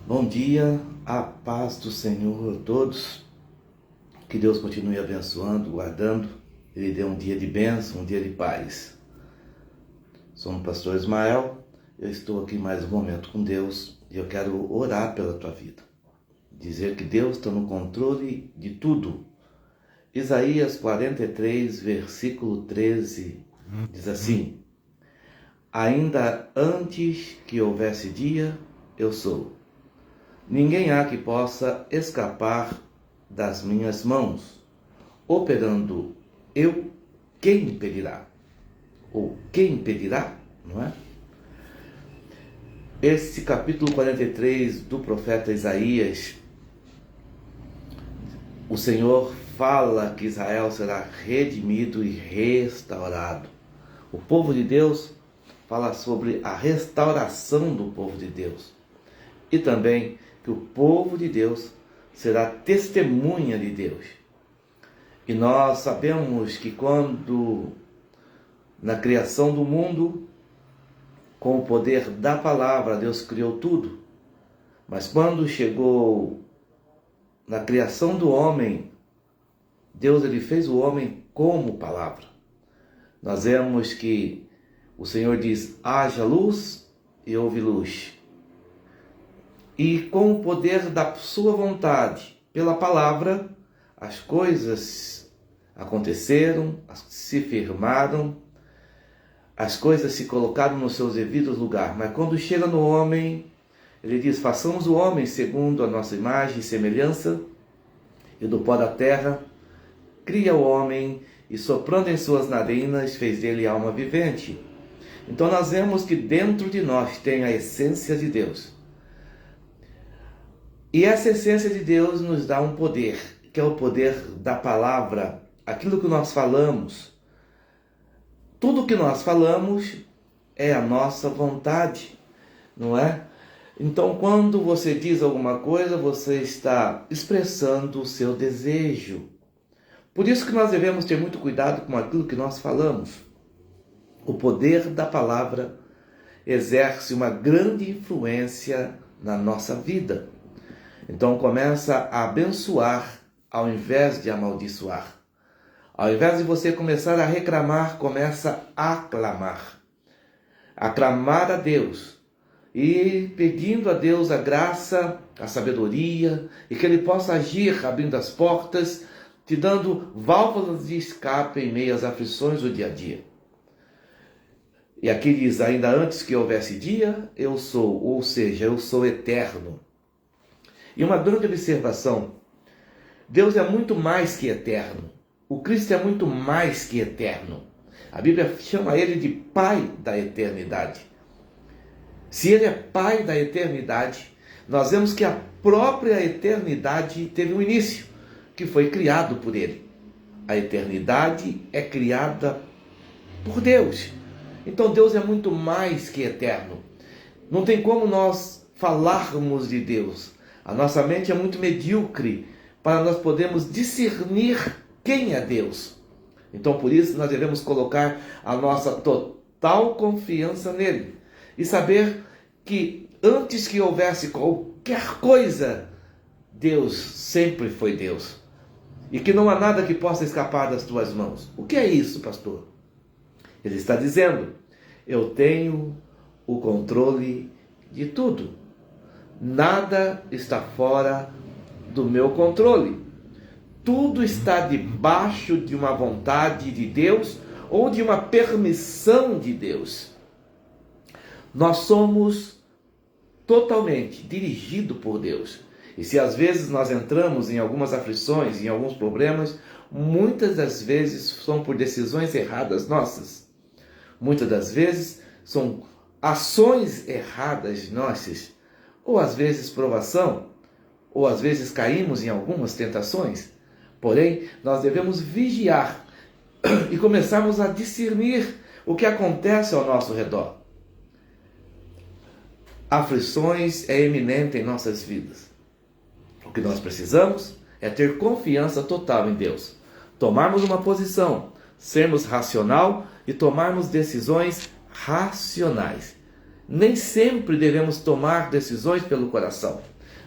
Bom dia, a paz do Senhor a todos. Que Deus continue abençoando, guardando. Ele dê um dia de bênção, um dia de paz. Sou o pastor Ismael. Eu estou aqui mais um momento com Deus e eu quero orar pela tua vida. Dizer que Deus está no controle de tudo. Isaías 43, versículo 13, diz assim: ainda antes que houvesse dia, eu sou. Ninguém há que possa escapar das minhas mãos. Operando eu, quem impedirá? Ou quem impedirá? Não é? Esse capítulo 43 do profeta Isaías, o Senhor fala que Israel será redimido e restaurado. O povo de Deus fala sobre a restauração do povo de Deus. E também que o povo de Deus será testemunha de Deus. E nós sabemos que quando, na criação do mundo, com o poder da palavra, Deus criou tudo. Mas quando chegou na criação do homem, Deus ele fez o homem como palavra. Nós vemos que o Senhor diz: haja luz e houve luz. E com o poder da sua vontade, pela palavra, as coisas aconteceram, se firmaram, as coisas se colocaram nos seus devidos lugares. Mas quando chega no homem, ele diz: façamos o homem segundo a nossa imagem e semelhança, e do pó da terra cria o homem, e soprando em suas narinas fez dele alma vivente. Então nós vemos que dentro de nós tem a essência de Deus. E essa essência de Deus nos dá um poder, que é o poder da palavra, aquilo que nós falamos. Tudo que nós falamos é a nossa vontade, não é? Então, quando você diz alguma coisa, você está expressando o seu desejo. Por isso que nós devemos ter muito cuidado com aquilo que nós falamos. O poder da palavra exerce uma grande influência na nossa vida. Então começa a abençoar ao invés de amaldiçoar. Ao invés de você começar a reclamar, começa a aclamar. Aclamar a Deus e pedindo a Deus a graça, a sabedoria e que Ele possa agir abrindo as portas, te dando válvulas de escape em meio às aflições do dia a dia. E aqui diz: ainda antes que houvesse dia, eu sou, ou seja, eu sou eterno. E uma grande observação: Deus é muito mais que eterno. O Cristo é muito mais que eterno. A Bíblia chama Ele de Pai da eternidade. Se Ele é Pai da eternidade, nós vemos que a própria eternidade teve um início, que foi criado por Ele. A eternidade é criada por Deus. Então Deus é muito mais que eterno. Não tem como nós falarmos de Deus. A nossa mente é muito medíocre para nós podermos discernir quem é Deus. Então, por isso, nós devemos colocar a nossa total confiança nele. E saber que antes que houvesse qualquer coisa, Deus sempre foi Deus. E que não há nada que possa escapar das tuas mãos. O que é isso, pastor? Ele está dizendo: eu tenho o controle de tudo. Nada está fora do meu controle. Tudo está debaixo de uma vontade de Deus ou de uma permissão de Deus. Nós somos totalmente dirigidos por Deus. E se às vezes nós entramos em algumas aflições, em alguns problemas, muitas das vezes são por decisões erradas nossas. Muitas das vezes são ações erradas nossas. Ou às vezes provação, ou às vezes caímos em algumas tentações. Porém, nós devemos vigiar e começarmos a discernir o que acontece ao nosso redor. Aflições é eminente em nossas vidas. O que nós precisamos é ter confiança total em Deus. Tomarmos uma posição, sermos racional e tomarmos decisões racionais. Nem sempre devemos tomar decisões pelo coração.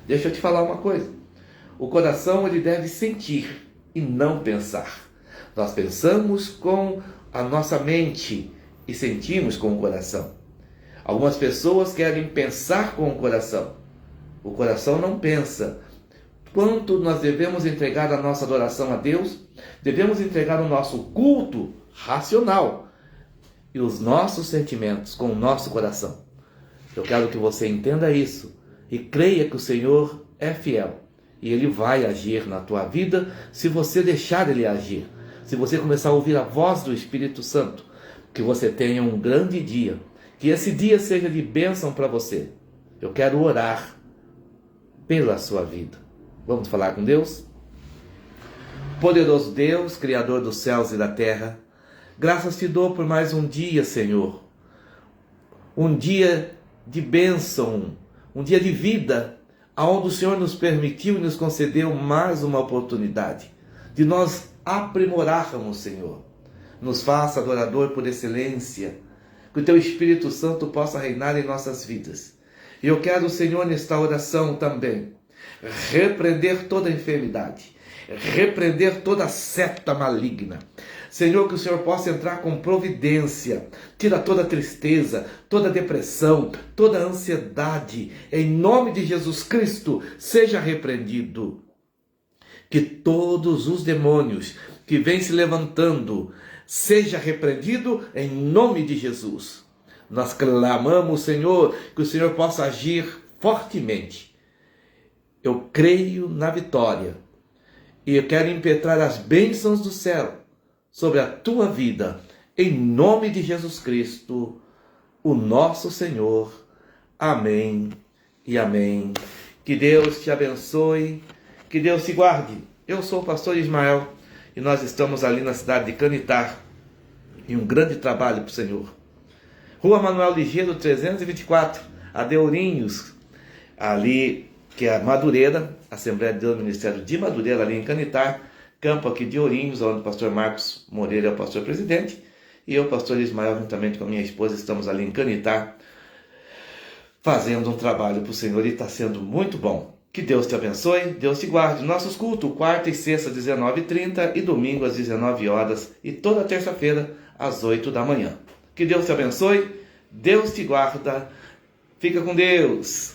Deixa eu te falar uma coisa. O coração ele deve sentir e não pensar. Nós pensamos com a nossa mente e sentimos com o coração. Algumas pessoas querem pensar com o coração. O coração não pensa. Quanto nós devemos entregar a nossa adoração a Deus, devemos entregar o nosso culto racional e os nossos sentimentos com o nosso coração. Eu quero que você entenda isso e creia que o Senhor é fiel e Ele vai agir na tua vida se você deixar Ele agir. Se você começar a ouvir a voz do Espírito Santo, que você tenha um grande dia, que esse dia seja de bênção para você. Eu quero orar pela sua vida. Vamos falar com Deus? Poderoso Deus, Criador dos céus e da terra, graças te dou por mais um dia, Senhor. Um dia de bênção, um dia de vida, aonde o Senhor nos permitiu e nos concedeu mais uma oportunidade de nós aprimorarmos, Senhor. Nos faça adorador por excelência, que o Teu Espírito Santo possa reinar em nossas vidas. E eu quero, Senhor, nesta oração também, repreender toda enfermidade, repreender toda seta maligna. Senhor, que o Senhor possa entrar com providência, tira toda tristeza, toda depressão, toda ansiedade, em nome de Jesus Cristo, seja repreendido. Que todos os demônios que vêm se levantando, seja repreendido em nome de Jesus. Nós clamamos, Senhor, que o Senhor possa agir fortemente. Eu creio na vitória e eu quero impetrar as bênçãos do céu sobre a tua vida, em nome de Jesus Cristo, o nosso Senhor. Amém e amém. Que Deus te abençoe, que Deus te guarde. Eu sou o pastor Ismael e nós estamos ali na cidade de Canitar, em um grande trabalho para o Senhor. Rua Manuel Ligeiro 324, a Ourinhos, ali que é a Madureira, Assembleia de Deus Ministério de Madureira, ali em Canitar, campo aqui de Ourinhos, onde o pastor Marcos Moreira é o pastor presidente, e eu, pastor Ismael, juntamente com a minha esposa, estamos ali em Canitar, fazendo um trabalho para o Senhor e está sendo muito bom. Que Deus te abençoe, Deus te guarde. Nossos cultos, quarta e sexta, 19h30 e domingo às 19 horas e toda terça-feira às 8 da manhã. Que Deus te abençoe, Deus te guarda, fica com Deus.